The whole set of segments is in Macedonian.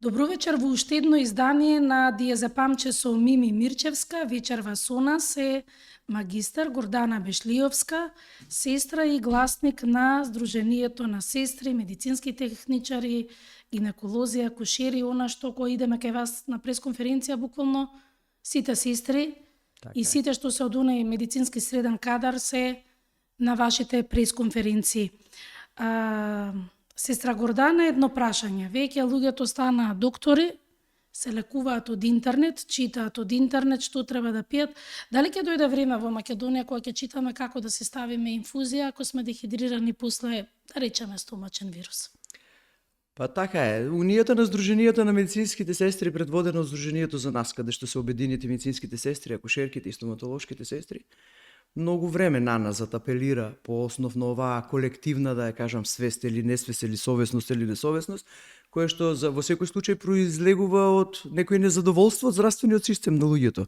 Добро вечер во уште едно издание на Да ја запамче со Мими Мирчевска. Вечерва со нас е магистар Гордана Бешлиовска, сестра и гласник на Сдруженијето на сестри, медицински техничари, гинеколози, акушери, она што кој идеме кај вас на пресконференција, буквално сите сестри и сите што се од онај медицински среден кадар се на вашите пресконференции. Сестра Гордана, едно прашање. Веќе луѓето станаа доктори, се лекуваат од интернет, читаат од интернет што треба да пијат. Дали ќе дојде време во Македонија кога ќе читаме како да се ставиме инфузија ако сме дехидрирани после, да речеме, стомачен вирус? Па така е. Унијата на Сдруженијата на медицинските сестри, предводена од Сдруженијето за нас, каде што се обединети медицинските сестри, акушерките и стоматолошките сестри, многу време на нас апелира по основ на оваа колективна, да ја кажам, свест или несвест или совесност или несовесност, кое што во секој случај произлегува од некој незадоволство од здравствениот систем на луѓето,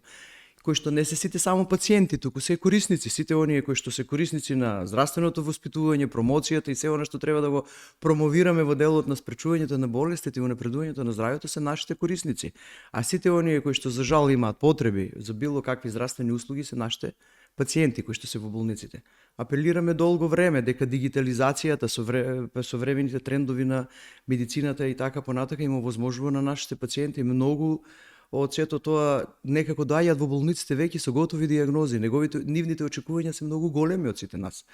кои што не се сите само пациенти, туку се корисници, сите оние кои што се корисници на здравственото воспитување, промоцијата и се она што треба да го промовираме во делот на спречувањето на болестите и унапредувањето на здравјето се нашите корисници. А сите оние кои што за жал имаат потреби за било какви здравствени услуги се нашите пациенти кои што се во болниците. Апелираме долго време дека дигитализацијата, современите трендови на медицината и така понатака им овозможува на нашите пациенти многу од сето тоа некако доаѓаат во болниците веќе со готови диагнози. Нивните очекувања се многу големи од сите нас.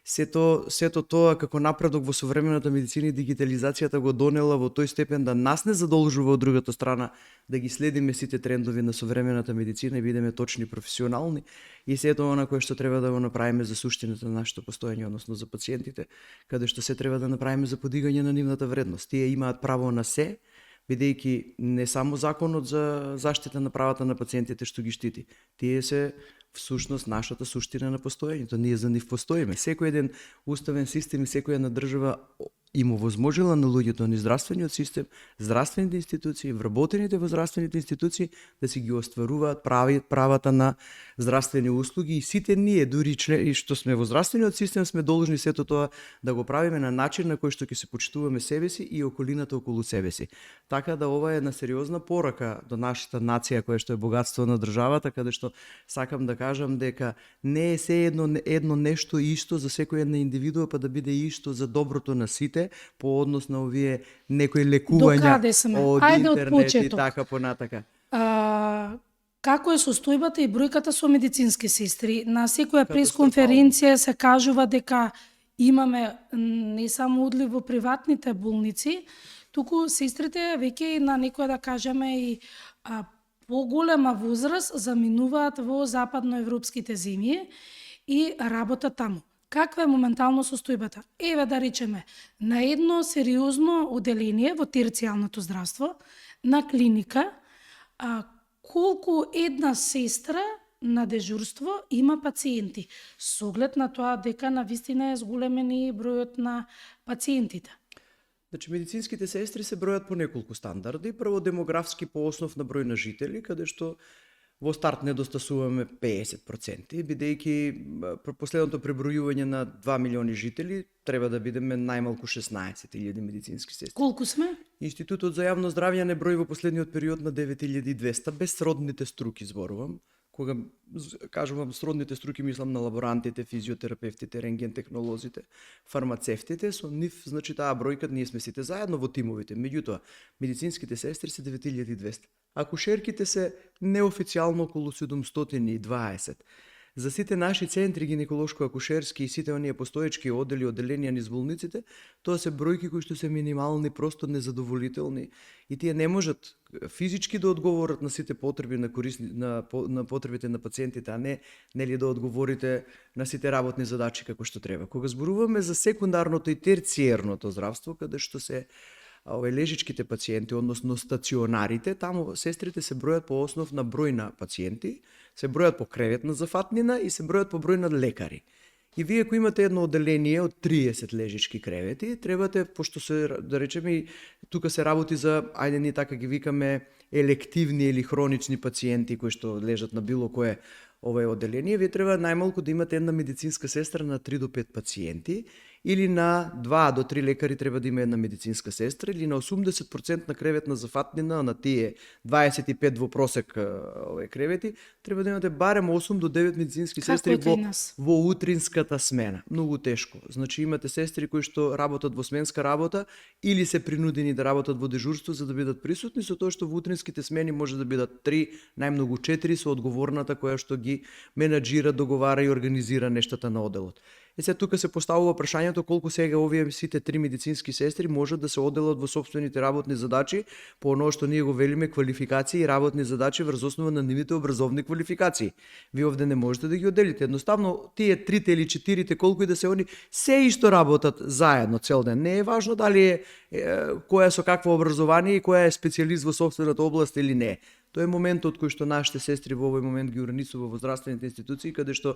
Сето тоа како напредок во современата медицина и дигитализацијата го донела во тој степен да нас не задолжува од другата страна да ги следиме сите трендови на современата медицина и бидеме точни професионални и сето она кое што треба да го направиме за суштината на нашето постоење, односно за пациентите, каде што се треба да направиме за подигање на нивната вредност. Тие имаат право на се, бидејќи не само законот за заштита на правата на пациентите што ги штити. Тие се всушност нашата суштина на постоењето. Ние за нив постоиме. Секој еден уставен систем и секоја една држава им овозможила на луѓето ни здравствениот систем, здравствените институции, вработените во здравствените институции да си ги остваруваат правата на здравствени услуги и сите ние, дури и што сме во здравствениот систем, сме должни сето тоа да го правиме на начин на кој што ќе се почитуваме себе си и околината околу себе си. Така да ова е една сериозна порака до нашата нација која што е богатство на државата, каде што сакам да кажам дека не е се едно нешто исто за секоја една индивидуа па да биде исто за доброто на сите по однос на овие некои лекувања од интернет и така понатака. Како е состојбата и бројката со медицински сестри? На секоја пресконференција се кажува дека имаме не само одлив во приватните болници, туку сестрите веќе на некоја, да кажеме, и поголема возраст заминуваат во западноевропските земји и работат таму. Каква е моментално состојбата? Еве да речеме, на едно сериозно оделение во терцијалното здравство, на клиника, колку една сестра на дежурство има пациенти, со оглед на тоа дека навистина е зголемен и бројот на пациентите? Значи, медицинските сестри се бројат по неколку стандарди. Прво, демографски по основ на број на жители, каде што во старт недостасуваме 50%, бидејќи последното пребројување на 2 милиони жители треба да бидеме најмалку 16.000 медицински сестри. Колку сме? Институтот за јавно здравје не брои во последниот период на 9.200, без сродните струки зборувам. Кога кажувам сродните струки, мислам на лаборантите, физиотерапевтите, рентген технолозите, фармацевтите, со нив, значи таа бројка, ние сме сите заедно во тимовите. Меѓутоа, медицинските сестри се 9.200. Акушерките се неофицијално околу 720. За сите наши центри гинеколошко-акушерски и сите оние постоечки одели, оделенија низ болниците, тоа се бројки кои што се минимални, просто незадоволителни и тие не можат физички да одговорат на сите потреби на потребите на пациентите, а не нели да одговорите на сите работни задачи како што треба. Кога зборуваме за секундарното и терциерното здравство, каде што се лежичките пациенти, односно стационарите, таму сестрите се бројат по основ на број на пациенти, се бројат по креветна зафатнина и се бројат по број на лекари. И вие ако имате едно оделение од 30 лежички кревети, требате, пошто се, да речеме, тука се работи за, ајде ни така ги викаме, елективни или хронични пациенти кои што лежат на било кое оделение, вие треба најмалку да имате една медицинска сестра на 3 до 5 пациенти или на 2 до 3 лекари треба да има една медицинска сестра, или на 80% на креветна зафатнина, на тие 25 во просек кревети, треба да имате барем 8 до 9 медицински сестри во утринската смена. Многу тешко. Значи имате сестри кои што работат во сменска работа или се принудени да работат во дежурство за да бидат присутни, со тоа што во утринските смени може да бидат 3, најмногу 4 со одговорната која што ги менаџира, договара и организира нештата на оделот. Се тука се поставува прашањето колку сега овие сите 3 медицински сестри можат да се оделат во сопствените работни задачи по оно што ние го велиме квалификации и работни задачи врз основа на нивните образовни квалификации. Ви овде не можете да ги оделите. Едноставно тие 3 или 4 колку и да се они се исто работат заедно цел ден. Не е важно дали е која со какво образование и која е специјалист во сопствената област или не. Тоа е моментот кој што нашите сестри во овој момент ги уранисува во здравствените институции, каде што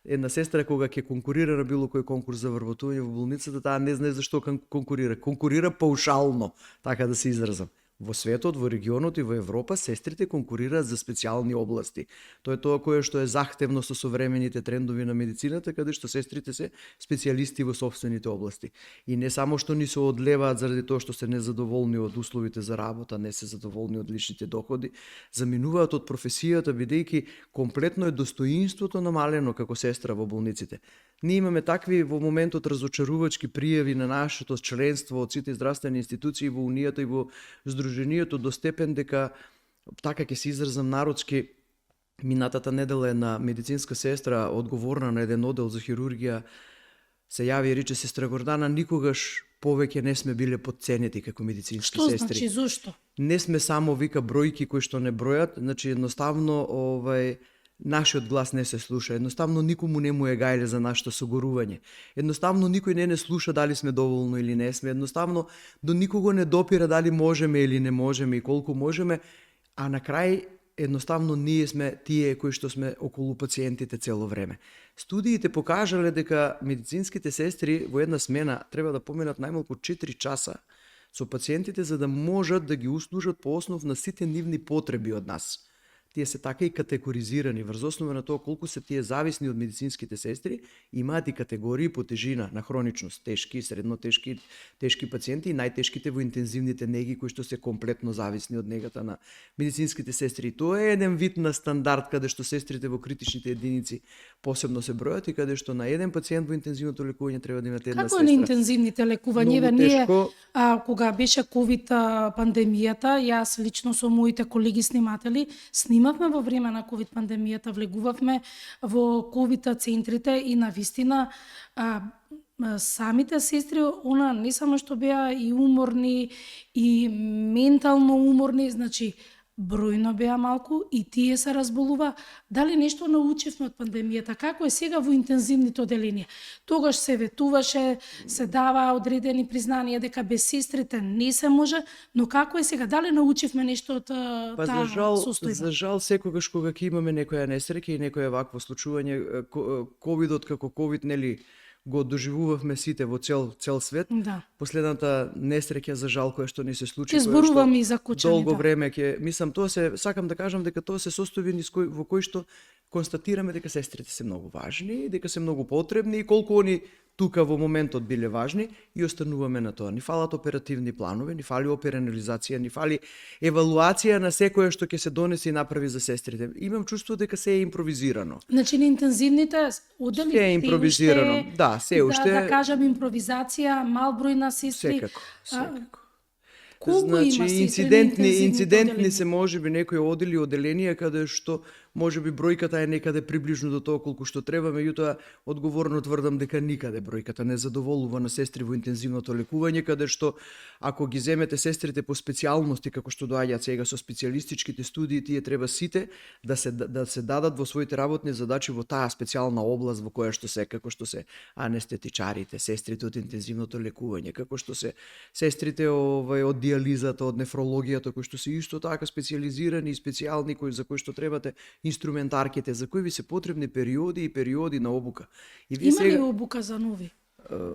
една сестра кога ќе конкурира на било кој конкурс за вработување во болницата, таа не знае зашто конкурира. Конкурира паушално, така да се изразам. Во светот, во регионот и во Европа сестрите конкурираат за специјални области. Тоа е тоа кое што е захтевно со современите трендови на медицината, каде што сестрите се специјалисти во сопствените области. И не само што ни се одлеваат заради тоа што се незадоволни од условите за работа, не се задоволни од личните доходи, заминуваат од професијата бидејќи комплетно е достоинството намалено како сестра во болниците. Ние имаме такви во моментот разочарувачки пријави на нашето членство од сите здравствени институции во Унијата и во Сдруженијето до степен дека, така ќе се изразам народски, минатата недела една медицинска сестра одговорна на еден одел за хирургија се јави и рече: сестра Гордана, никогаш повеќе не сме биле подценети како медицински сестри. Што значи, зошто? Не сме само вика бројки кои што не бројат, значи едноставно нашиот глас не се слуша. Едноставно никому не му е гајле за нашето согорување. Едноставно никој не слуша дали сме доволно или не сме. Едноставно до никого не допира дали можеме или не можеме и колку можеме, а на крај едноставно ние сме тие кои што сме околу пациентите цело време. Студиите покажале дека медицинските сестри во една смена треба да поминат најмалку 4 часа со пациентите за да можат да ги услужат по основ на сите нивни потреби од нас. Тие се така и категоризирани врз основа на тоа колку се тие зависни од медицинските сестри, имаат и категории по тежина на хроничност, тешки, средно тешки, тешки пациенти и најтешките во интензивните неги кои што се комплетно зависни од негата на медицинските сестри. И тоа е еден вид на стандард каде што сестрите во критичните единици посебно се бројат и каде што на еден пациент во интензивното лекување треба да имате една сестра. сестра. Како на интензивните лекувања? Ние кога беше ковид пандемијата, јас лично со моите колеги сниматели снимавме во време на ковид пандемијата, влегувавме во ковид центрите и на вистина самите сестри, она не само што беа и уморни и ментално уморни, значи бројно беа малку и тие се разболува. Дали нешто научивме од пандемијата? Како е сега во интензивните оделенија? Тогаш се ветуваше, се дава одредени признанија дека без сестрите не се може, но како е сега? Дали научивме нешто од таа состојба? За жал, секогаш кога ќе имаме некоја несреќа и некоја вакво случување, ковидот како ковид, нели, го доживувавме сите во цел свет. Да. Последната несреќа за жал која што ни се случи, ќе зборуваме и за кучањата. Долго време ќе, мислам, тоа се сакам да кажам дека тоа се состојби во кои што констатираме дека сестрите се многу важни, дека се многу потребни и колку они тука во моментот биле важни и остануваме на тоа. Ни фалат оперативни планови, ни фали операнализација, ни фали евалуација на секое што ќе се донесе и направи за сестрите. Имам чувство дека се е импровизирано. Значи на интензивните одели се е импровизирано. Да, се уште да кажам импровизација, мал број на сестри. Секако. Колку значи, има инцидентни се можеби некои одели оделенија каде што можеби бројката е некаде приближно до тоа колку што треба, меѓутоа одговорно тврдам дека никаде бројката не задоволува на сестри во интензивното лекување, каде што ако ги земете сестрите по специјалности како што доаѓаат сега со специјалистичките студии, тие треба сите да се дадат во своите работни задачи во таа специјална област во која што се, како што се анестетичарите, сестрите од интензивното лекување, како што се сестрите од диализата, од нефрологијата, кои што се исто така специјализирани и специјални за кои што требате инструментарките, за кои ви се потребни периоди и периоди на обука. И има ли обука за нови?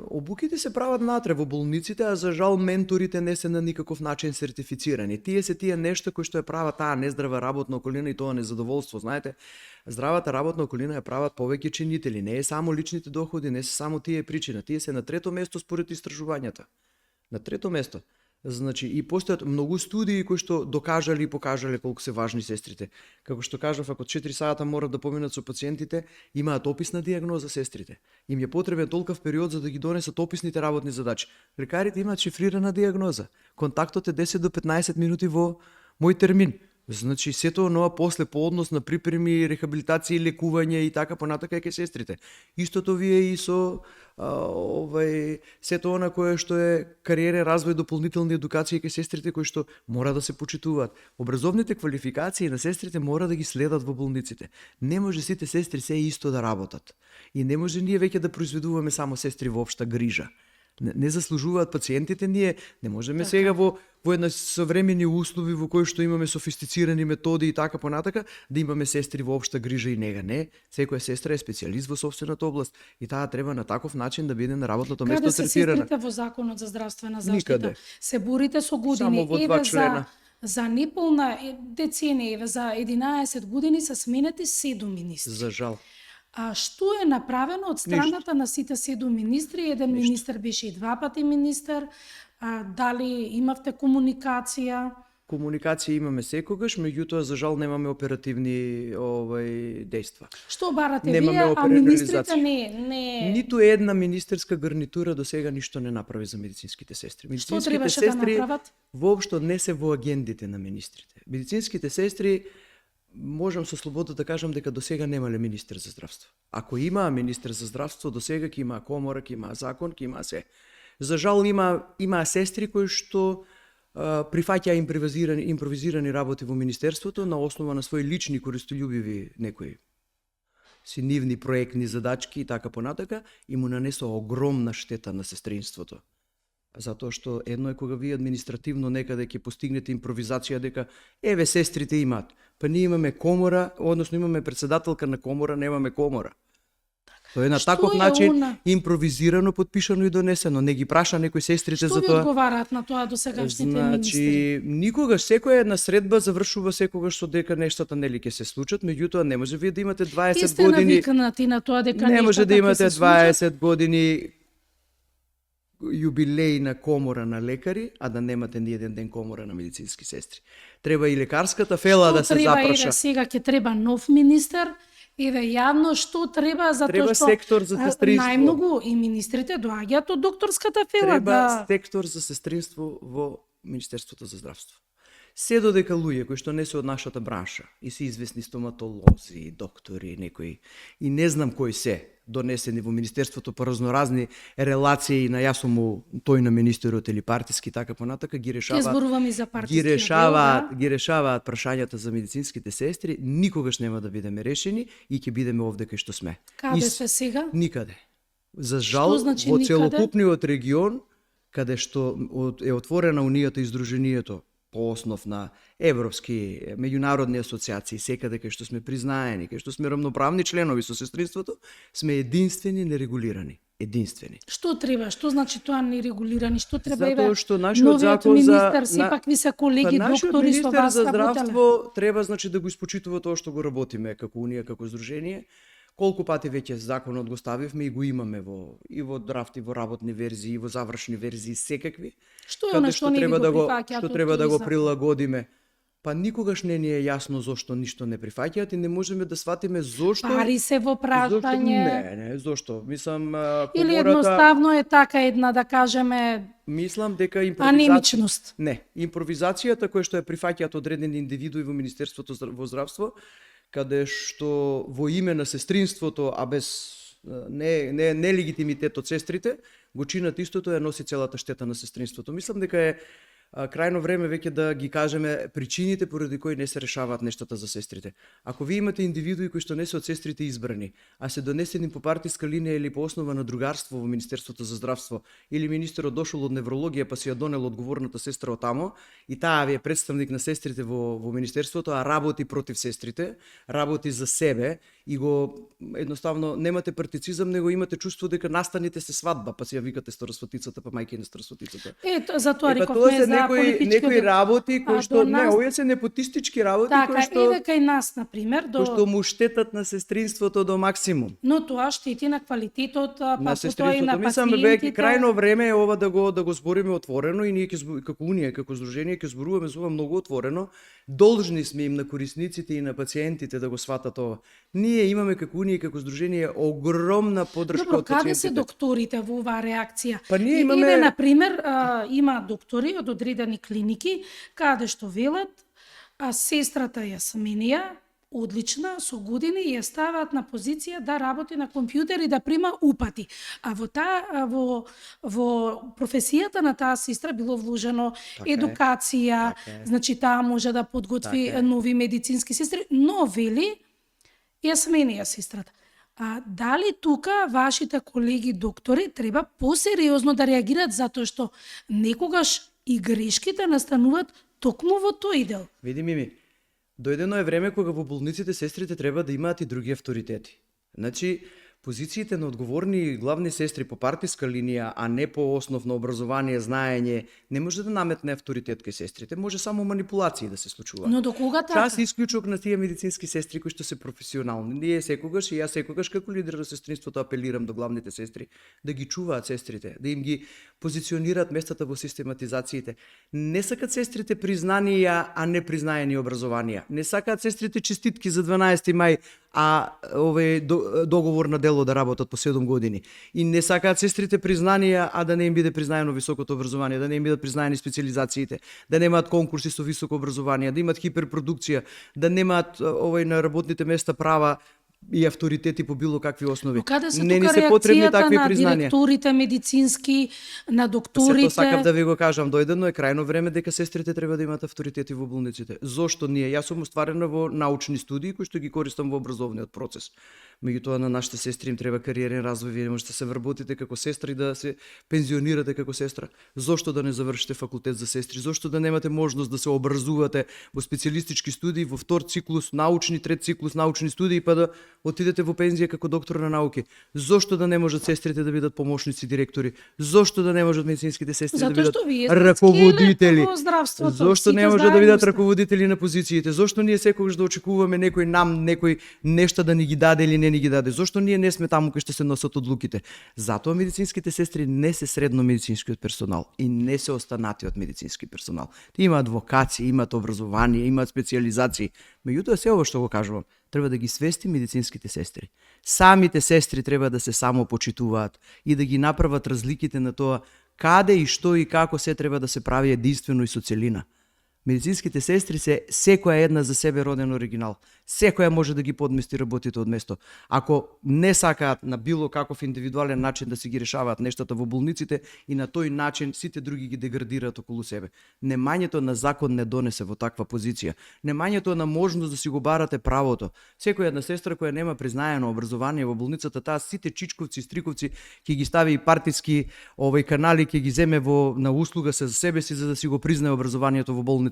Обуките се прават натре во болниците, а за жал менторите не се на никаков начин сертифицирани. Тие се тие нешта кои што ја прават таа нездрава работна околина и тоа незадоволство. Знаете, здравата работна околина ја прават повеќе чинители. Не е само личните доходи, не се само тие причина. Тие се на трето место според истражувањата. На трето место. Значи, и постојат многу студии кои што докажале и покажале колку се важни сестрите. Како што кажав, ако 4 сата морат да поминат со пациентите, имаат описна дијагноза сестрите. Им е потребен толков период за да ги донесат описните работни задачи. Лекарите имаат шифрирана дијагноза. Контактот е 10 до 15 минути во мој термин. Значи, сето оноа после по однос на припреми, рехабилитација, лекување и така понатака е ке сестрите. Истото вие и со сето она кое што е кариерен развој, дополнителни едукации ке сестрите кои што мора да се почитуваат. Образовните квалификации на сестрите мора да ги следат во болниците. Не може сите сестри се исто да работат. И не може ние веќе да произведуваме само сестри во општа грижа. Не заслужуваат пациентите ние, не можеме сега во една современи услови во кои што имаме софистицирани методи и така понатака, да имаме сестри во општа грижа и нега. Не, секоја сестра е специјалист во собствената област и таа треба на таков начин да биде на работното место третирана. третирана. Каде се сестрите во Законот за здравствена заштита? Никаде. Се борите со години. Само во 2 члена. За неполна деценија, за 11 години се сменети 7 министри. За жал. А што е направено од страната на сите 7 министри? Еден министер беше и 2 пати министер. Дали имавте комуникација? Комуникација имаме секогаш, меѓутоа за жал немаме оперативни дејства. Што барате Немаме вие, а министрите оперализација. не... Ниту една министерска гарнитура до сега ништо не направи за медицинските сестри. Што требаше да направат? Воопшто не се во агендите на министрите. Медицинските сестри, можам со слобода да кажам дека до сега немале министер за здравство. Ако имаа министер за здравство, до сега ќе имаа комора, ќе имаа закон, ќе имаа се. За жал имаа сестри кои што прифаќаа импровизирани работи во министерството на основа на своји лични користолюбиви некои си нивни проектни задачки и така понатака, и му нанесоа огромна штета на сестринството. Затоа што едно е кога вие административно некаде ќе постигнете импровизација дека еве сестрите имаат, па ние имаме комора, односно имаме председателка на комора, немаме комора. Тоа е на таков начин импровизирано, подпишано и донесено. Не ги праша некои сестрите за тоа. Што ви одговараат на тоа досегашните министри? Никогаш секоја една средба завршува секогаш со дека нештата нели ќе се случат, меѓутоа не може вие да имате 20 години. Ти сте навикнати на тоа дека не може да имате 20 случат. години јубилеј на комора на лекари, а да немате ни еден ден комора на медицински сестри. Треба и лекарската фела да се запраша. Еве сега ќе треба нов министер. Еве јавно што треба затоа треба што сектор за сестринство. Најмногу и министрите доаѓаат од докторската фела. Треба сектор за сестринство во Министерството за здравство. Се додека луѓе кои што не се од нашата бранша и се известни стоматолози, доктори, некои и не знам кои се донесени во Министерството по разноразни релации на јас сум тој на министерот или партиски така понатака ги решаваат. Ќе зборувам и за партиски. Ги решаваат прашањата за медицинските сестри, никогаш нема да бидеме решени и ќе бидеме овде кај што сме. Каде сте сега? Никаде. За жал значи во никаде? целокупниот регион каде што е отворена унијата и здруженијето по основ на европски, меѓународни асоциации, секаде кај што сме признаени, кај што сме рамноправни членови со сестринството, сме единствени нерегулирани. Единствени. Што треба? Што значи тоа нерегулирани? Што треба? Затоа што нашиот закон министер, сепак ви се колеги доктори со вас за работеле. здравство треба значи да го испочитува тоа што го работиме како унија, како здружение. Колку пати веќе законот го ставивме и го имаме во драфт, и во работни верзии, и во завршни верзии, секакви. Што е она што не ви го прифаќаат? Што треба да го прилагодиме. Па никогаш не ни е јасно зошто ништо не прифаќаат и не можеме да сватиме зошто. Пари се во прашање. Не, зошто? Мислам, Или едноставно е така една, да кажеме, мислам дека анемичност. Не, импровизацијата која што ја прифаќаат одредени индивидуи во Министерството во здравство, каде што во име на сестринството, а без нелегитимитет од сестрите, го чинат истото, ја носи целата штета на сестринството. Мислам дека е крајно време веќе да ги кажеме причините поради кои не се решаваат нештата за сестрите. Ако ви имате индивидуи кои што не се од сестрите избрани, а се донесени по партиска линија или по основа на другарство во Министерството за здравство, или министерот дошол од неврологија па си ја донел одговорната сестра од тамо, и таа ви е представник на сестрите во Министерството, а работи против сестрите, работи за себе и го едноставно немате партицизам, него имате чувство дека настаните се свадба, па си ја викате старосватицата, па мајке на старосватицата. Затоа Па тоа рековме се за политички некои работи кои што не, нас... овие се непотистички работи Така, кои што кај нас, например, кои што му штетат на сестринството до максимум. но тоа штети на квалитетот, па На потоа и на сестринството. Мислам, пациентите. крајно време е ова да го збориме отворено и ние како Унија, како здружение ќе зборуваме за ова многу отворено. Должни сме им на корисниците и на пациентите да го сватат ова. Ние имаме како Унија и како здружение огромна поддршка Добро, од пациентите. каде се докторите во оваа реакција? Па ние Еве, имаме например, има доктори од одредени клиники каде што велат сестрата ја сменија, одлична, со години ја ставаат на позиција да работи на компјутер и да прима упати. А во професијата на таа сестра било вложено едукација, значи таа може да подготви нови медицински сестри, но вели ја сменија сестрата. Дали тука вашите колеги доктори треба посериозно да реагираат затоа што некогаш и грешките настануваат токму во тој дел? Види, Мими, дојдено е време кога во болниците сестрите треба да имаат и други авторитети. Значи, позициите на одговорни главни сестри по партиска линија, а не по основно образование, знаење, не може да наметне авторитет кај сестрите, може само манипулации да се случуваат. Но до кога така? Час исклучок на тие медицински сестри кои што се професионални. Ние секогаш и јас секогаш како лидер на сестринството апелирам до главните сестри да ги чуваат сестрите, да им ги позиционираат местата во систематизациите. Не сакат сестрите признанија, а не признаени образованија. Не сакаат сестрите честитки за 12 мај, а договор на дело да работат по 7 години. И не сакаат сестрите признанија, а да не им биде признаено високото образование, да не им бидат признаени специализациите, да немаат конкурси со високо образование, да имаат хиперпродукција, да немаат на работните места права и авторитети по било какви основи. Но каде се не ни тука се потребни реакцијата такви на признанија. директорите медицински, на докторите? Сето сакав да ви го кажам, дојдено е крајно време дека сестрите треба да имаат авторитети во болниците. Зошто ние? Јас сум остварена во научни студии кои што ги користам во образовниот процес. Меѓутоа на нашите сестри им треба кариерен развој, вие не можете да се вработите како сестра и да се пензионирате како сестра. Зошто да не завршите факултет за сестри? Зошто да немате можност да се образувате во специјалистички студии, во втор циклус научни, трет циклус научни студии, па да отидете во пензија како доктор на науки? Зошто да не можат сестрите да бидат помошници директори? Зошто да не можат медицинските сестри да бидат раководители? Зошто не може да бидат раководители на позициите? Зошто ние секогаш да очекуваме некој нешта да ни ги даде или не ни ги даде? Зошто ние не сме таму кај што се носат одлуките? Затоа медицинските сестри не се средно медицинскиот персонал и не се останатиот медицински персонал. Ти имаат вокации, имаат образование, имаат специализации. Меѓутоа се ова што го кажувам, треба да ги свести медицинските сестри. Самите сестри треба да се самопочитуваат и да ги направат разликите на тоа каде и што и како се треба да се прави единствено и со целина. Медицинските сестри се секоја една за себе роден оригинал. Секоја може да ги подмести работите од место. Ако не сакаат на било каков индивидуален начин да се ги решаваат нештата во болниците и на тој начин сите други ги деградираат околу себе. Немањето на закон не донесе во таква позиција. Немањето на можност да си го барате правото. Секоја една сестра која нема признаено образование во болницата, таа сите чичковци, стриковци ќе ги стави и партиски канали, ќе ги земе на услуга се за себе си за да си го признае образованието во болницата.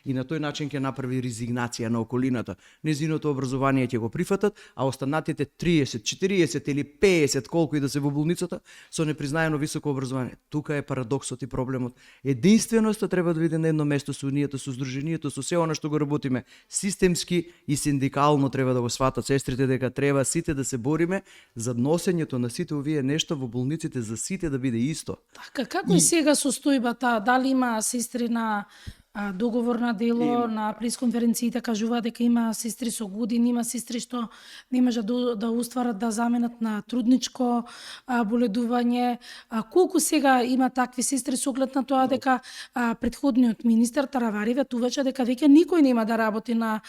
И на тој начин ќе направи резигнација на околината. Незиното образование ќе го прифатат, а останатите 30, 40 или 50 колку и да се во болницата со непризнаено високо образование. Тука е парадоксот и проблемот. Единственоста треба да биде на едно место со унијата, со здруженијето, со се она што го работиме системски и синдикално треба да го сватат сестрите дека треба сите да се бориме за носењето на сите овие нешта во болниците за сите да биде исто. Така, како е сега состојбата? Дали има сестри на договор на дело, на пресконференциите кажува дека има сестри со години, има сестри што не можат да устварат да заменат на трудничко боледување. Колку сега има такви сестри со оглед на тоа дека претходниот министер Таравари ветуваше дека веќе никој нема да работи на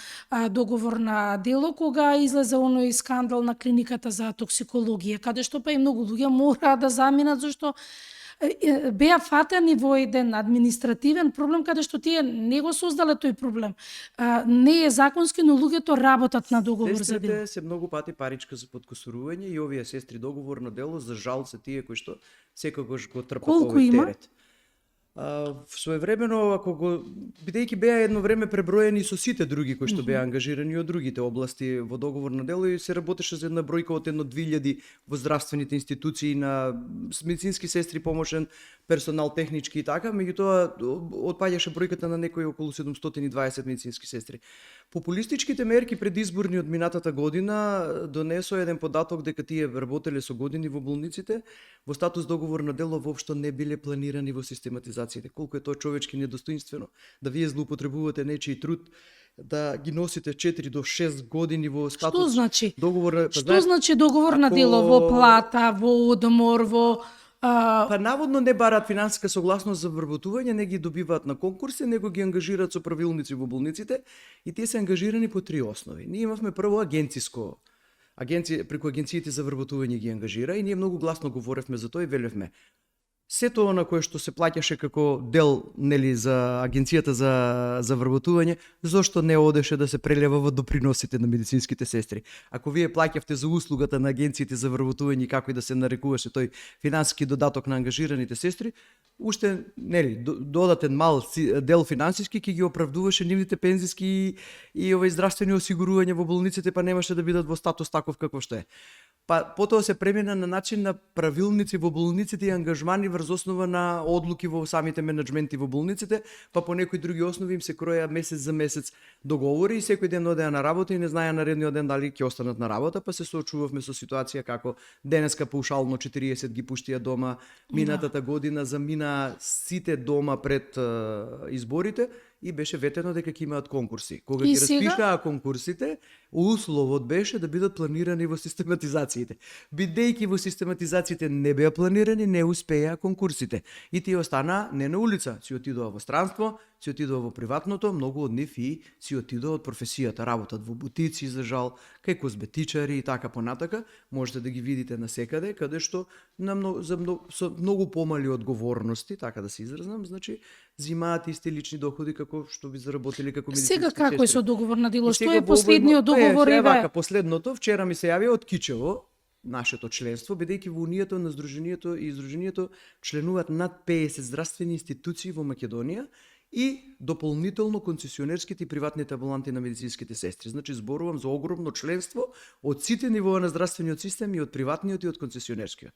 договор на дело кога излезе оној скандал на клиниката за токсикологија, каде што па и многу луѓе мора да заминат зашто беа фатени во еден административен проблем каде што тие не го создале тој проблем. Не е законски, но луѓето работат на договор за дело. Сестрите се многу пати паричка за подкосурување и овие сестри договор на дело за жал се тие кои што секогаш го трпат овој терет. Своевремено, ако го бидејќи беа едно време преброени со сите други кои што беа ангажирани од другите области во договор на дело и се работеше за една бројка од едно 2000 во здравствените институции на медицински сестри, помошен персонал, технички и така, меѓутоа отпаѓаше бројката на некои околу 720 медицински сестри. Популистичките мерки предизборни од минатата година донесоа еден податок дека тие работеле со години во болниците, во статус договор на дело воопшто не биле планирани во систематизациите. Колку е тоа човечки недостоинствено да вие злоупотребувате нечии труд, да ги носите 4 до 6 години во статус. Што значи? Договор, Што значи договор на дело во плата, во одмор, во Па наводно не бараат финансиска согласност за вработување, не ги добиваат на конкурси, него ги ангажираат со правилници во болниците и тие се ангажирани по 3 основи. Ние имавме прво преку агенциите за вработување ги ангажира и ние многу гласно говоревме за тоа и велевме. Сето она кое што се плаќаше како дел, нели, за агенцијата за вработување, зошто не одеше да се прелева во доприносите на медицинските сестри? Ако вие плаќавте за услугата на агенциите за вработување, како и да се нарекуваше тој финансиски додаток на ангажираните сестри, уште, нели, додатен мал дел финансиски ќе ги оправдуваше нивните пензиски и здравствени осигурувања во болниците, па немаше да бидат во статус таков каков што е. Па потоа се премина на начин на правилници во болниците и ангажмани врз основа на одлуки во самите менеджменти во болниците, па по некои други основи им се кроја месец за месец договори и секој ден одеа на работа и не знаеа наредниот ден дали ќе останат на работа, па се соочувавме со ситуација како денеска паушално 40 ги пуштија дома, минатата година замина сите дома пред изборите и беше ветено дека ќе имаат конкурси. Кога ги распишаа конкурсите, условот беше да бидат планирани во систематизациите. Бидејќи во систематизациите не беа планирани, не успеа конкурсите. И тие останаа не на улица, си отидоа во странство, си отидоа во приватното, многу од нив и си отидоа од професијата, работат во бутици, за жал, кај козметичари и така понатака, можете да ги видите насекаде, каде што со многу помали одговорности, така да се изразнам, значи зимаат исти лични доходи како што би заработили како медицински сестри. Сега како е со договор на дело? Што е последниот договор? Вака, последното, вчера ми се јави од Кичево, нашето членство, бидејќи во Унијата на Издруженијето членуваат над 50 здравствени институции во Македонија и дополнително концесионерските и приватните амбуланти на медицинските сестри. Значи зборувам за огромно членство од сите нивоа на здравствениот систем и од приватниот и од концесионерскиот.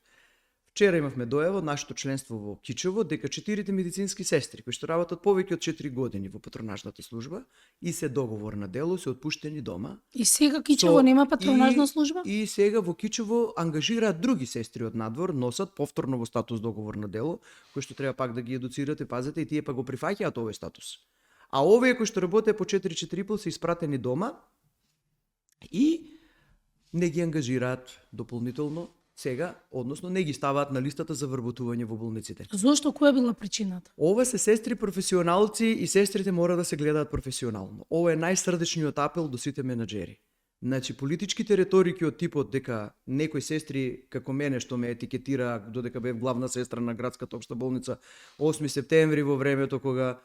Вчера имавме дојава од нашето членство во Кичево дека 4 медицински сестри кои што работат повеќе од 4 години во патронажната служба и се договор на дело се отпуштени дома. И сега Кичево нема патронажна служба? И сега во Кичево ангажираат други сестри од надвор, носат повторно во статус договор на дело, кои што треба пак да ги едуцирате, пазете, и тие па го прифаќаат овој статус. А овие кои што работеа по 4-4,5 се испратени дома и не ги ангажираат дополнително сега, односно не ги ставаат на листата за вработување во болниците. Зошто? Која била причината? Ова се сестри професионалци и сестрите мора да се гледаат професионално. Ова е најсрдечниот апел до сите менаџери. Значи, политичките реторики од типот дека некои сестри, како мене, што ме етикетира додека бев главна сестра на градската општа болница 8 септември во времето кога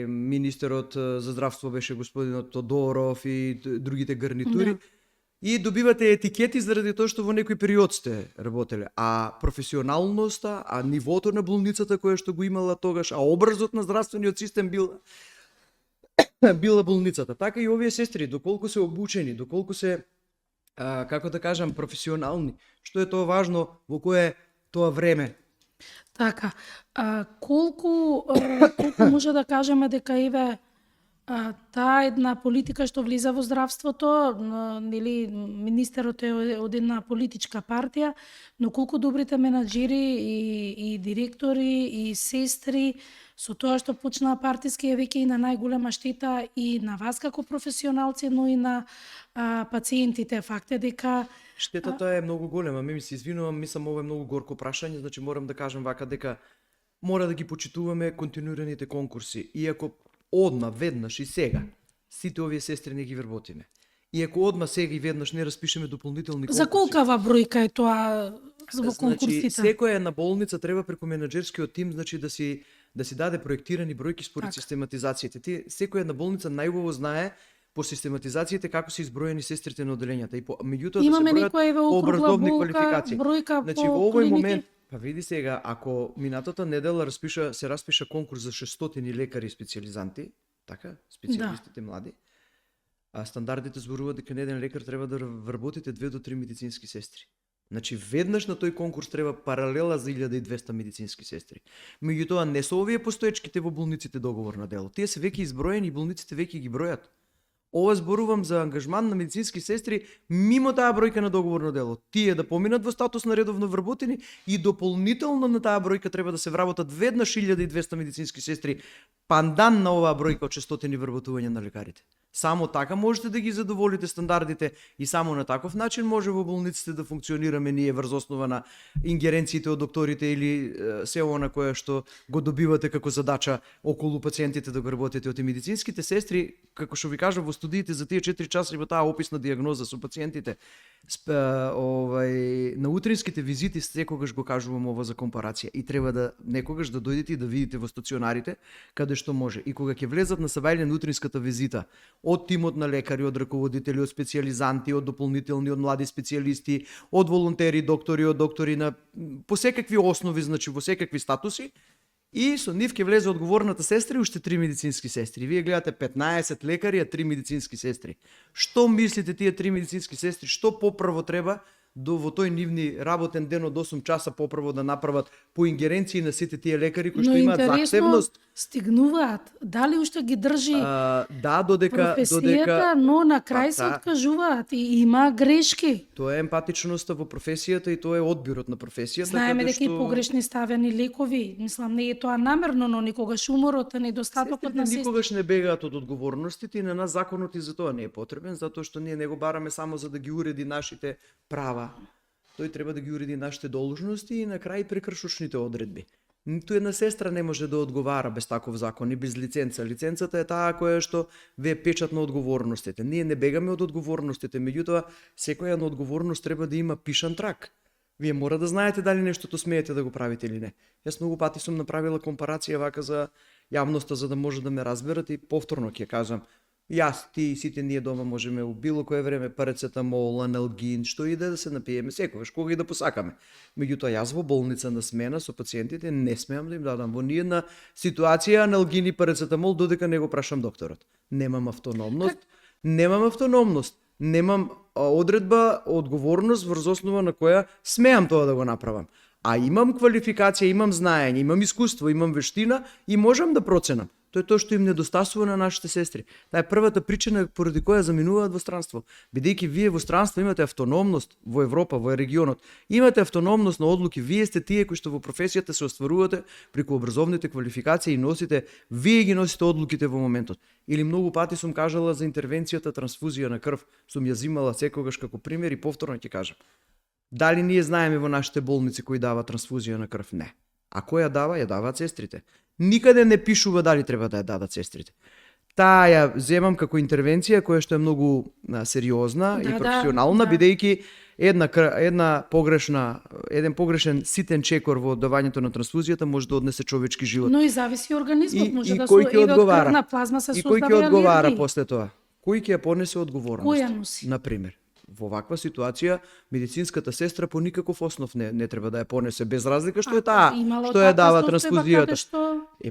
министерот за здравство беше господинот Тодоров и другите гарнитури, и добивате етикети заради тоа што во некој период сте работеле. А професионалноста, а нивото на болницата која што го имала тогаш, а образот на здравствениот систем била болницата. Така и овие сестри, доколку се обучени, доколку се, како да кажам, професионални, што е тоа важно во кое тоа време. Така, колку може да кажеме дека таа една политика што влиза во здравството, нели, министерот е од една политичка партија, но колку добрите менаџери и директори и сестри со тоа што почнаа партиски е веќе и на најголема штета и на вас како професионалци, но и на пациентите. Факт е дека штетата е многу голема. Ми се извинувам, мислам ова е многу горко прашање, значи морам да кажам вака дека мора да ги почитуваме континуираните конкурси. Иако одма, веднаш и сега, сите овие сестри не ги вработиме. И ако одма сега и веднаш не распишеме дополнителни конкурси. За колкава бројка е тоа во конкурсите? Значи, секоја една болница треба преку менаџерскиот тим, значи да си даде проектирани бројки според систематизацијите. Секоја една болница најубаво знае по систематизациите како се изброени сестрите на оделењата и меѓутоа да се бројат по образовни квалификации. Бројка значи по во овој момент Па види сега, ако минатата недела се распиша конкурс за 600 лекари специализанти, така, специјалистите млади, а стандардите зборуваат дека на еден лекар треба да вработите 2 до 3 медицински сестри. Значи, веднаш на тој конкурс треба паралела за 1200 медицински сестри. Меѓутоа, не со овие постоечките во болниците договор на дело. Тие се веќе изброени и болниците веќе ги бројат. Ова зборувам за ангажман на медицински сестри мимо таа бројка на договорно дело. Тие да поминат во статус на редовно вработени и дополнително на таа бројка треба да се вработат веднаш 1200 медицински сестри, пандан на оваа бројка од 600 вработувања на лекарите. Само така можете да ги задоволите стандардите и само на таков начин може во болниците да функционираме ние врз основа на ингеренциите од докторите или се она кое што го добивате како задача околу пациентите да го работите од медицинските сестри, како што ви кажав во студиите за тие 4 часа и во таа описна диагноза со пациентите. На утринските визити секогаш го кажувам ова за компарација и треба да некогаш да дојдете и да видите во стационарите каде што може. И кога ќе влезат на Савајле на утринската визита од тимот на лекари, од раководители, од специјализанти, од дополнителни, од млади специјалисти, од волонтери, доктори, од доктори на по секакви основи, значи во секакви статуси, и со нив ќе влезе одговорната сестра и уште 3 медицински сестри. Вие гледате 15 лекари, а 3 медицински сестри. Што мислите тие 3 медицински сестри, што попрво треба во тој нивни работен ден од 8 часа попрво да направат по ингеренции на сите тие лекари кои што имаат захтевност? Стигнуваат. Дали уште ги држи Да, додека но на крај се откажуваат и има грешки. Тоа е емпатичноста во професијата и тоа е одбирот на професијата. Знаеме дека и погрешни ставени лекови, мислам не е тоа намерно, но никогаш уморот, недостатокот на сестри никогаш не бегаат од одговорностите и на нас законот и за тоа не е потребен, затоа што ние не го бараме само за да ги уреди нашите права. Тој треба да ги уреди нашите должности и на крај прекршочните одредби. Ниту една сестра не може да одговара без таков закон и без лиценца. Лиценцата е таа која што ве печат на одговорностите. Ние не бегаме од одговорностите, меѓутоа секоја на одговорност треба да има пишан трак. Вие мора да знаете дали нештото смеете да го правите или не. Јас многу пати сум направила компарација вака за јавноста за да може да ме разберат и повторно ќе кажам. Јас, ти и сите ние дома можеме у било кое време парацетамол, аналгин, што и да се напиеме секогаш, кога и да посакаме. Меѓутоа јас во болница на смена со пациентите не смеам да им дадам во ниедна ситуација аналгин и парацетамол додека не го прашам докторот. Немам автономност, немам одредба, одговорност врз основа на која смеам тоа да го направам. А имам квалификација, имам знаење, имам искуство, имам вештина и можам да проценам. Тоа е тоа што им недостасува на нашите сестри. Таа е првата причина поради која заминуваат во странство. Бидејќи вие во странство имате автономност во Европа, во регионот, имате автономност на одлуки, вие сте тие кои што во професијата се остварувате преку образовните квалификации и вие ги носите одлуките во моментот. Или многу пати сум кажала за интервенцијата трансфузија на крв, сум ја зимала секогаш како пример и повторно ќе кажам. Дали ние знаеме во нашите болници кој дава трансфузија на крв? Не. А кој ја дава? Ја даваат сестрите. Никаде не пишува дали треба да ја дадат сестрите. Таа ја земам како интервенција која што е многу сериозна и професионална, бидејќи еден погрешен ситен чекор во давањето на трансфузијата може да однесе човечки живот. Но и зависи организмот, може да кој ќе одговара? Крвна плазма се создава и кој ќе одговара после тоа? Кој ќе ја понесе одговорност? Која носи? Например, во ваква ситуација медицинската сестра по никаков основ не треба да ја понесе, без разлика што е таа што ја дава трансфузијата.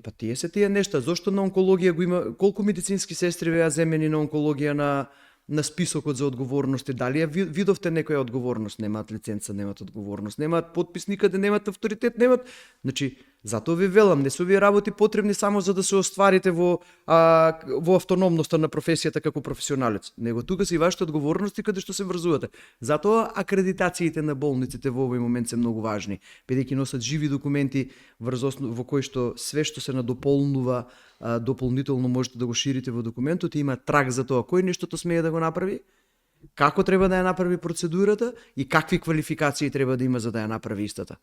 Па тие се тие нешта. Зошто на онкологија го има колку медицински сестри веа земени на онкологија на списокот за одговорности? Дали ја видовте некоја одговорност? Немаат лиценца, немаат одговорност, немаат подпис никаде, немаат авторитет, немаат. Значи, затоа ви велам, не се овие работи потребни само за да се остварите во автономноста на професијата како професионалец. Него тука се и вашите одговорности каде што се врзувате. Затоа акредитациите на болниците во овој момент се многу важни, бидејќи носат живи документи во кои што све што се надополнува дополнително можете да го ширите во документот и има трак за тоа кој нештото смее да го направи, како треба да ја направи процедурата и какви квалификации треба да има за да ја направи истата.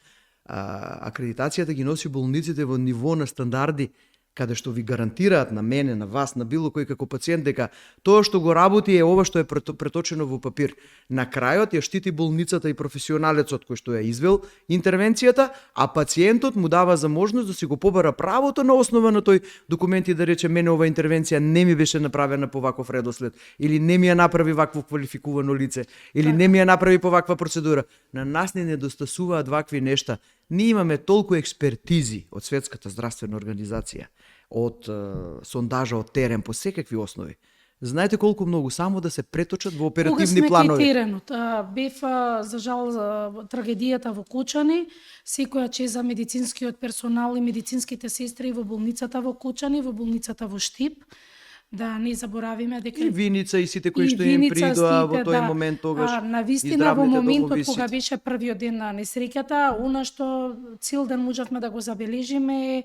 Акредитацијата ги носи болниците во ниво на стандарди каде што ви гарантираат на мене, на вас, на било кој како пациент дека тоа што го работи е ова што е преточено во папир. На крајот ја штити болницата и професионалецот кој што ја извел интервенцијата, а пациентот му дава за можност да си го побара правото на основа на тој документ и да рече мене ова интервенција не ми беше направена по ваков редослед или не ми ја направи вакво квалификувано лице или не ми ја направи по ваква процедура. На нас не недостасуваат вакви нешта. Ние имаме толку експертизи од Светската здравствена организација, од сондажа, од терен, по секакви основи. Знаете колку многу само да се преточат во оперативни планови. Кога сме кај теренот, бев за жал трагедијата во Кучани, секоја чест за медицинскиот персонал и медицинските сестри во болницата во Кучани, во болницата во Штип, да не заборавиме дека И Виница и сите кои што им придоа во тој момент тогаш. На вистина и здравните во моментот домови кога сите. беше првиот ден на несреќата, она што цел ден можевме да го забележиме,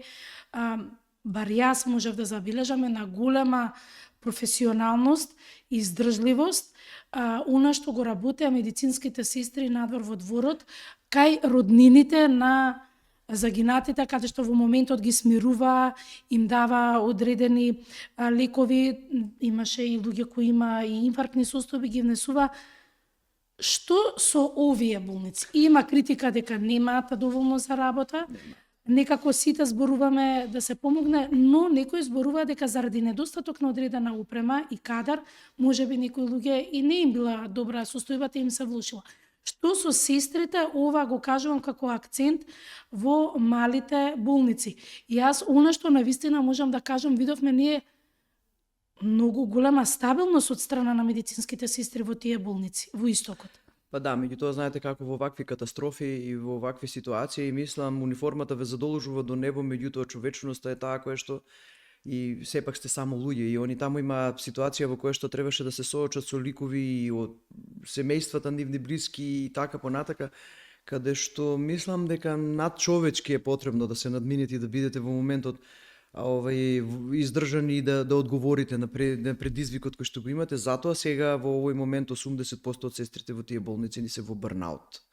бар јас можев да забележам на голема професионалност и издржливост, она што го работеа медицинските сестри надвор во дворот, кај роднините на загинатите, каде што во моментот ги смирува, им дава одредени лекови, имаше и луѓе кои има и инфарктни состојби, ги внесува. Што со овие болници? Има критика дека немаат доволно за работа, некако сите зборуваме да се помогне, но некои зборува дека заради недостаток на одредена опрема и кадар, можеби некои луѓе и не им била добра состојбата, им се влошила. Што со сестрите, ова го кажувам како акцент во малите болници. И јас, она што навистина можам да кажам, видовме ние многу голема стабилност од страна на медицинските сестри во тие болници, во истокот. Па да, меѓутоа знаете како во вакви катастрофи и во вакви ситуации, мислам, униформата ве задолжува до небо, меѓутоа човечноста е таа која што и сепак сте само луѓе и они таму има ситуација во која што требаше да се соочат со ликови и од семејствата нивни блиски и така понатака, каде што мислам дека надчовечки е потребно да се надминете и да бидете во моментот издржани и да одговорите на предизвикот кој што го имате. Затоа сега во овој момент 80% од сестрите во тие болници ни се во бърнаут.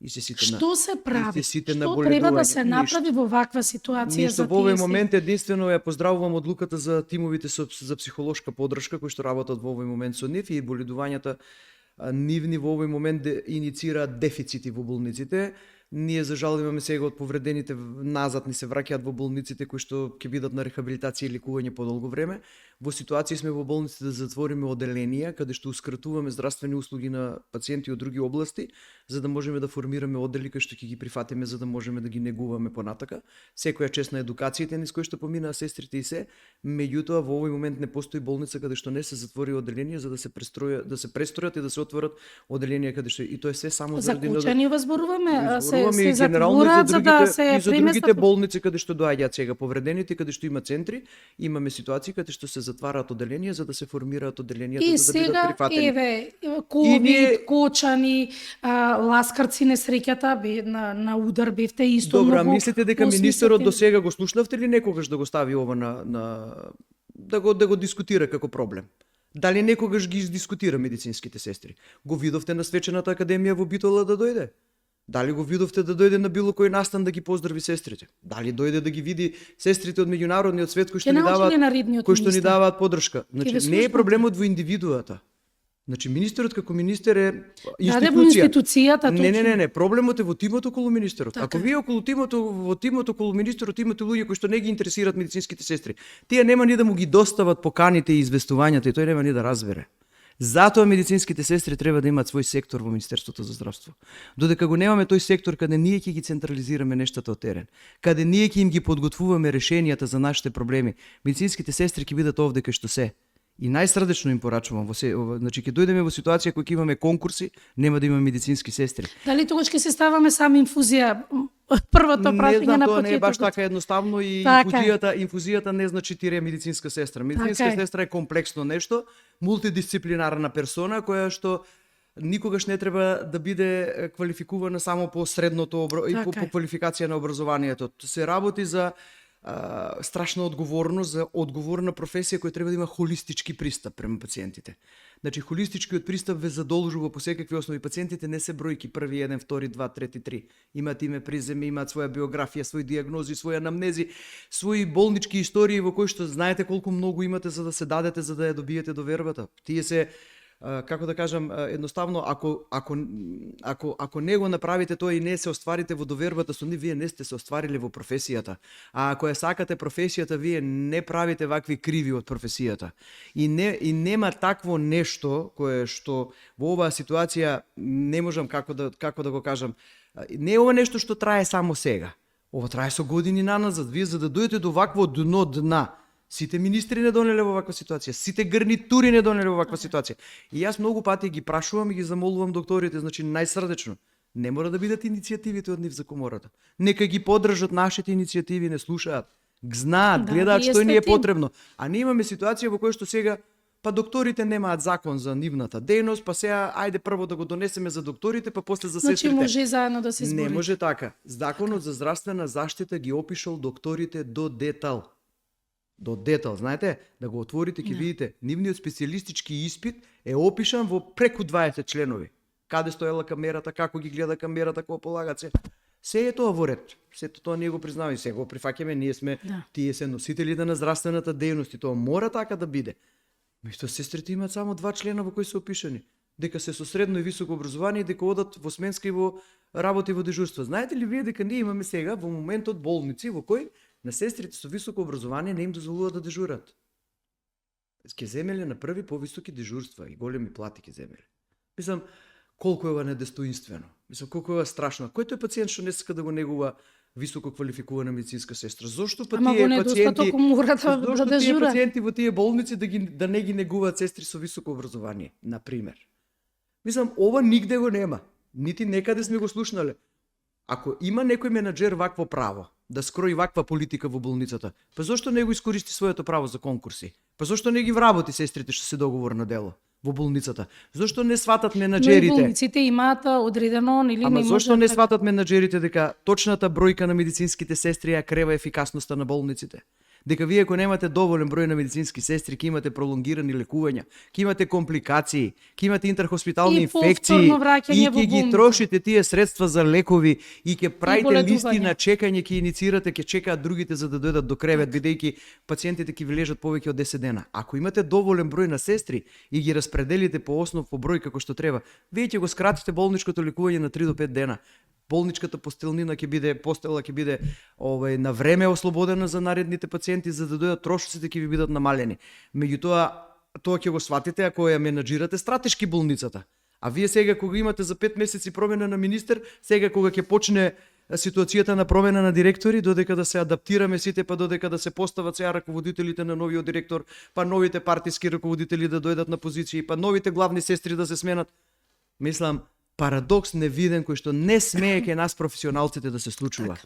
И се сите Што се прави? Што треба да се направи во ваква ситуација за тие? Во овој момент единствено ја поздравувам одлуката за тимовите за психолошка поддршка кои што работат во овој момент со нив и боледувањата нивни во овој момент иницираат дефицити во болниците. Ние за жал имаме сега од повредените назад ни се враќаат во болниците кои што ќе бидат на рехабилитација и лекување подолго време. Во ситуација сме во болниците да затвориме оделенија каде што ускратуваме здравствени услуги на пациенти од други области, за да можеме да формираме одели кои што ќе ги прифатиме за да можеме да ги негуваме понатака. Секоја чест на едукациите низ кои што поминаа сестрите и се, меѓутоа во овој момент не постои болница каде што не се затвори оделенија за да се престројат и да се отворат оделенија каде што и тоа е се само за Кучани зборуваме, се затворат за да се и за другите болници каде што доаѓаат сега повредените, каде што има центри, имаме ситуации каде што се затвараат оделенија за да се формираат оделенијата за да бидат прифатени. И сега еве ковид, Кочани, Ласкарци несреќата на удар бевте исто многу. Добра, мислите дека министерот до сега го слушнавте ли некогаш да го стави ова да го дискутира како проблем? Дали некогаш ги дискутира медицинските сестри? Го видовте на свечената академија во Битола да дојде? Дали го видовте да дојде на било кој настан да ги поздрави сестрите? Дали дојде да ги види сестрите од меѓународниот свет кои што ни даваат поддршка? Значи не е проблемот во индивидуата. Значи министерот како министер е институција. Не, проблемот е во тимот околу министерот. Така. Ако вие околу тимот околу министерот имате луѓе кои што не ги интересираат медицинските сестри, тие нема ни да му ги достават поканите и известувањата и тој нема ни да разбере. Затоа медицинските сестри треба да имаат свој сектор во Министерството за здравство. Додека го немаме тој сектор каде ние ќе ги централизираме нештата од терен, каде ние ќе им ги подготвуваме решенијата за нашите проблеми, медицинските сестри ќе бидат овде кај што се. И најсрдечно им порачувам, значи ќе дојдеме во ситуација која ќе имаме конкурси, нема да имаме медицински сестри. Дали тогаш ќе се ставаме сами инфузија? Првото прашање на тоа не е баш така едноставно и инфузијата не значи тире медицинска сестра. Медицинска сестра е комплексно нешто, мултидисциплинарна персона која што никогаш не треба да биде квалификувана само по средното и по квалификација на образованието. Се работи за страшна одговорност, за одговорна професија која треба да има холистички пристап према пациентите. Значи, холистичкиот пристап ве задолжува по секакви основи. Пациентите не се бројки, први, еден, втори, два, трети, три. Имаат име, презиме, имаат своја биографија, своји диагнози, своја анамнези, своји болнички истории во кои што знаете колку многу имате за да се дадете, за да ја добиете довербата. Тие се како да кажам, едноставно ако не го направите тоа и не се остварите во довербата со нив, вие не сте се оствариле во професијата. А ако ја сакате професијата, вие не правите вакви криви од професијата. И нема такво нешто кое што во оваа ситуација не можам како да го кажам. Не е ова нешто што трае само сега. Ова трае со години наназад. Вие за да дојдете до вакво дна, сите министри не донеле во ваква ситуација, сите гарнитури не донеле во ваква ситуација. И јас многу пати ги прашувам и ги замолувам докторите, значи најсрдечно, не мора да бидат иницијативите од нив за комората. Нека ги поддржат нашите иницијативи, не слушаат, знаат, гледаат што ни е потребно. А ние имаме ситуација во која што сега па докторите немаат закон за нивната дејност, па сега ајде прво да го донесеме за докторите, па после за сестрите. Значи може заедно да се изборите. Не може така. Законот за здравствена заштита ги опишал докторите до детал. До детал, знаете, да го отворите ќе видите, нивниот специјалистички испит е опишан во преку 20 членови. Каде стоела камерата, како ги гледа камерата, кога полагат се. Се е тоа во ред. Сето тоа ние го признаваме и се го прифаќаме, ние сме тие се носителите на здравствената дејност и тоа мора така да биде. Меѓутоа сестрите имаат само 2 члена во кои се опишани, дека се со средно и високо образование и дека одат во сменска и во работи во дежурство. Знаете ли вие дека ние имаме сега во моментот болници во кои на сестрите со високо образование не им дозволуваат да дежурат. Ке земеле на први повисоки дежурства и големи плати ке земеле. Мислам, колку е ова недостоинствено. Мислам, колку е ова страшно. Кој тој пациент што не сака да го негува високо квалификувана медицинска сестра? Зошто па тие пациенти мора да дежура? Пациенти во тие болници да не ги негуваат сестри со високо образование, на пример? Мислам, ова нигде го нема. Нити некаде сме го слушнале. Ако има некој менаџер вакво право да скрои ваква политика во болницата, па зошто не го искористи своето право за конкурси? Па зошто не ги вработи сестрите што се договорно дело во болницата? Зошто не сватат менаџерите? Но болниците имаат одредено или не Ама може. зошто не сватат менаџерите дека точната бројка на медицинските сестри ја крева ефикасноста на болниците? Дека вие ако немате доволен број на медицински сестри, ќе имате пролонгирани лекувања, ќе имате компликации, ќе имате интерхоспитални инфекции и ќе ги трошите тие средства за лекови и ќе правите листи на чекање, ќе иницирате, ќе чекаат другите за да дојдат до кревет, бидејќи пациентите ќе ви лежат повеќе од 10 дена. Ако имате доволен број на сестри и ги распределите по основ по број како што треба, вие ќе го скратите болничкото лекување на 3 до 5 дена. Болничката постелнина ќе биде на време ослободена за наредните пациенти за да дојдат трошоците ќе ви бидат намалени. Меѓутоа тоа ќе го сватите ако ја менаџирате стратешки болницата. А вие сега кога имате за 5 месеци промена на министер, сега кога ќе почне ситуацијата на промена на директори, додека да се адаптираме сите, па додека да се постават сега раководителите на новиот директор, па новите партиски раководители да дојдат на позиции, па новите главни сестри да се сменат. Мислам, парадокс невиден кој што не смее ке нас професионалците да се случува.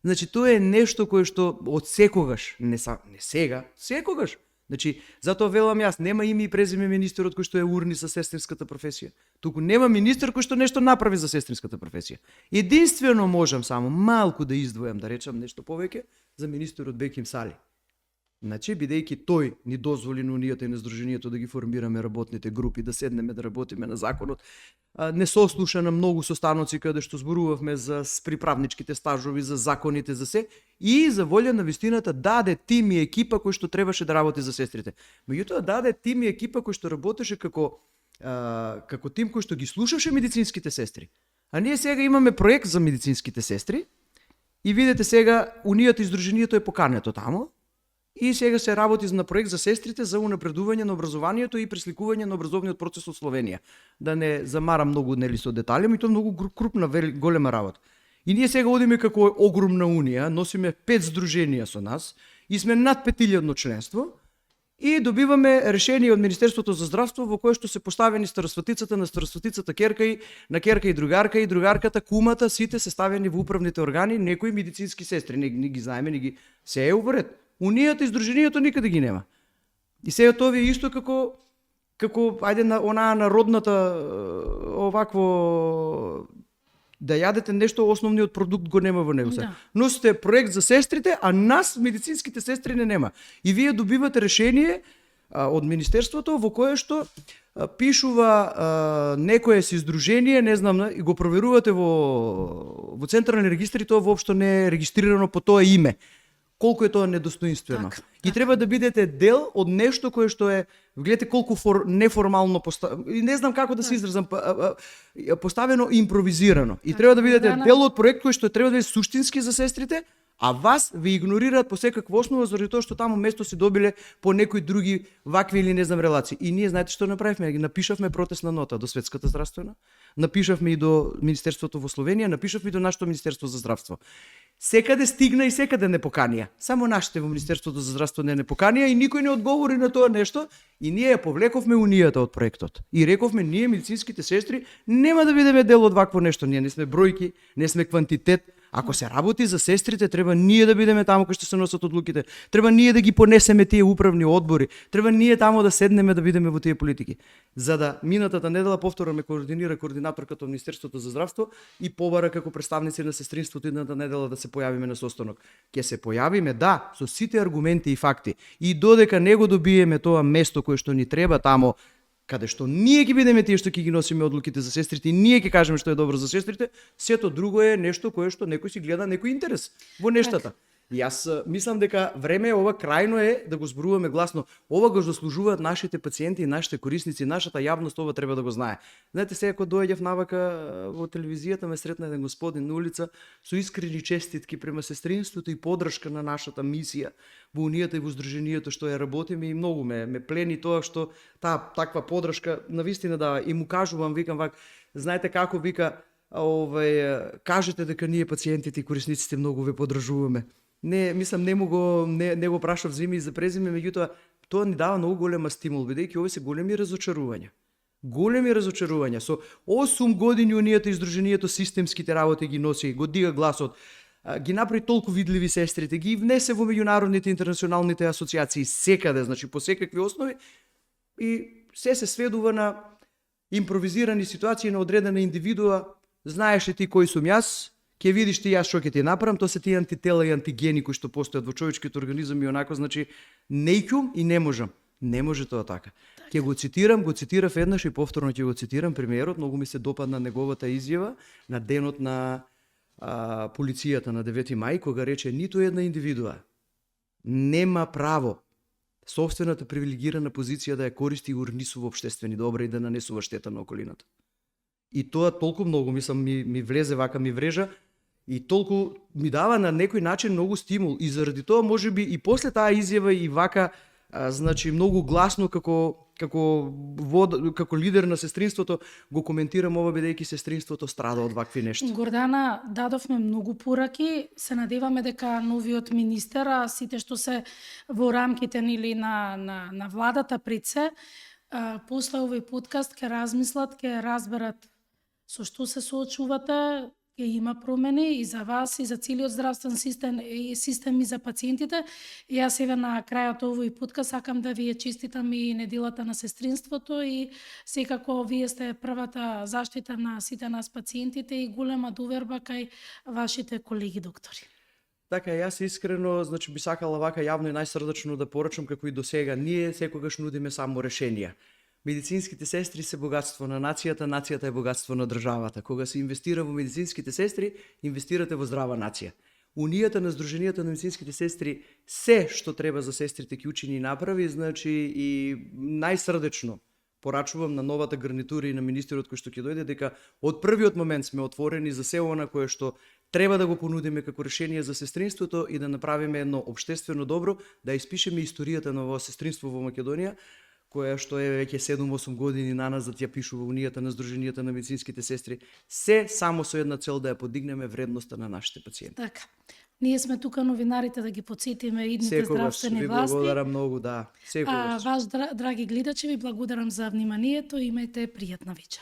Значи тоа е нешто кое што од секогаш, не сега, секогаш. Значи затоа велам јас, нема име и презиме министерот кој што е урни со сестринската професија. Туку нема министер кој што нешто направи за сестринската професија. Единствено можам само малку да издвојам, да речам нешто повеќе за министерот Беким Сали. Значи, бидејќи тој ни дозволи на Унијата и на Сдруженијето да ги формираме работните групи, да седнеме да работиме на законот, не се ослуша на многу состаноци каде што зборувавме за приправничките стажови, за законите, за се, и за волја на вистината даде тим и екипа кој што требаше да работи за сестрите. Меѓутоа даде тим и екипа кој што работеше како тим кој што ги слушаше медицинските сестри. А ние сега имаме проект за медицинските сестри и видите сега Унијата и Сдруженијето е покането тамо. И сега се работи на проект за сестрите за унапредување на образованието и пресликување на образовниот процес од Словенија. Да не замарам многу со детали, но и тоа многу крупна, голема работа. И ние сега одиме како огромна унија, носиме 5 здруженија со нас и сме над 5000 членство и добиваме решение од Министерството за здравство во кое што се поставени старосветицата на старосветицата керка на керка и другарката, кумата, сите се ставени во управните органи, некои медицински сестри, не ги знаеме, не ги се е увред. Унијата и Сдруженијето никаде ги нема. И сега тоа е исто како ајде на онаа народната овакво да јадете нешто, основниот продукт го нема во него се. Да. Носите проект за сестрите, а нас медицинските сестри не нема. И вие добивате решение од министерството во кое што пишува некое си здружение, не знам, и го проверувате во централни регистри, тоа воопшто не е регистрирано по тоа име. колку е тоа недостоинствено. Така, И треба да бидете дел од нешто кое што е, гледате колку неформално и не знам како да се изразам, поставено импровизирано. И треба да бидете дел од проект кој што треба да е суштински за сестрите, а вас ви игнорираат по секаква основа заради тоа што таму место си добиле по некои други вакви или не знам релации. И ние знаете што направивме? Ги напишавме протестна нота до Светската здравствена, напишавме и до Министерството во Словенија, напишавме и до нашето Министерство за здравство. Секаде стигна и секаде не поканија. Само нашите во Министерството за здравство не поканија и никој не одговори на тоа нешто и ние ја повлековме унијата од проектот. И рековме ние медицинските сестри нема да бидеме дел од вакво нешто, ние не сме бројки, не сме квантитет. Ако се работи за сестрите, треба ние да бидеме таму кај што се носат одлуките. Треба ние да ги понесеме тие управни одбори. Треба ние таму да седнеме да бидеме во тие политики. За да минатата недела повторно ме координира координаторката од Министерството за здравство и побара како представници на сестринството идната недела да се појавиме на состанок. Ќе се појавиме, да, со сите аргументи и факти. И додека не го добиеме тоа место кое што ни треба таму, каде што ние ќе бидеме тие што ќе ги носиме одлуките за сестрите и ние ќе кажеме што е добро за сестрите, сето друго е нешто кое што некој си гледа некој интерес во нештата. И јас мислам дека време е ова, крајно е да го зборуваме гласно. Ова го заслужуваат нашите пациенти и нашите корисници, нашата јавност ова треба да го знае. Знаете, сега кога доаѓав навака во телевизијата ме сретна еден господин на улица со искрени честитки према сестринството и поддршка на нашата мисија во унијата и во здруженијето што ја работиме и многу ме плени тоа што таа таква поддршка навистина дава и му кажувам, викам вак, знаете како вика, кажете дека ние пациентите и корисниците многу ве поддржуваме. Не, мислам, не го прашав за име и за презиме, меѓутоа тоа ни дава многу голема стимул, бидејќи овие се големи разочарувања. Големи разочарувања. Со 8 години унијата и здруженијето системските работи ги носи, го дига гласот, ги направи толку видливи сестрите, ги внесе во меѓународните интернационалните асоциации секаде, значи по секакви основи и се сведува на импровизирани ситуации на одредена индивидуа. Знаеш ли ти кој сум јас? Ќе видиш ти јас што ќе ти направам, тоа се тие антитела и антигени кои што постојат во човечкиот организам и онако, значи, неќум и не можам. Не може тоа така. Ќе го цитирав еднаш и повторно ќе го цитирам премиерот, многу ми се допадна неговата изјава на денот на полицијата на 9 мај, кога рече ниту една индивидуа нема право собствената привилегирана позиција да ја користи и урнисува општествени добра и да нанесува штета на околината. И тоа толку многу, мислам, ми влезе вака, ми врежа, и толку ми дава на некој начин многу стимул. И заради тоа, можеби, и после таа изјава и вака, значи, многу гласно како лидер на сестринството, го коментирам ова, бидејќи сестринството страда од вакви нешта. Гордана, дадовме многу пораки, се надеваме дека новиот министер, а сите што се во рамките нели на владата пред се, после овој подкаст ќе размислат, ќе разберат со што се соочувате, ќе има промени и за вас и за целиот здравствен систем и за пациентите. И јас еве на крајот овој подкаст сакам да ви ја честитам и неделата на сестринството и секако вие сте првата заштита на сите нас пациентите и голема доверба кај вашите колеги доктори. Така, јас искрено, значи, би сакала вака јавно и најсрдечно да порачам како и до сега. Ние секогаш нудиме само решенија. Медицинските сестри се богатство на нацијата, нацијата е богатство на државата. Кога се инвестира во медицинските сестри, инвестирате во здрава нација. Унијата на здруженијата на медицинските сестри се што треба за сестрите ќе учини и направи, значи и најсрдечно порачувам на новата гарнитура и на министерот кој што ќе дојде дека од првиот момент сме отворени за се она кое што треба да го понудиме како решение за сестринството и да направиме едно општествено добро, да испишеме историјата на ово сестринство во Македонија, која што е веќе 7-8 години наназад ја пишува унијата на здруженијата на медицинските сестри, се само со една цел да ја подигнеме вредноста на нашите пациенти. Така. Ние сме тука новинарите да ги потсетиме идните здравствени власти. Секогаш ви благодарам многу, да. Секогаш. Ваш драги гледачи, ви благодарам за вниманието и имајте пријатна вечер.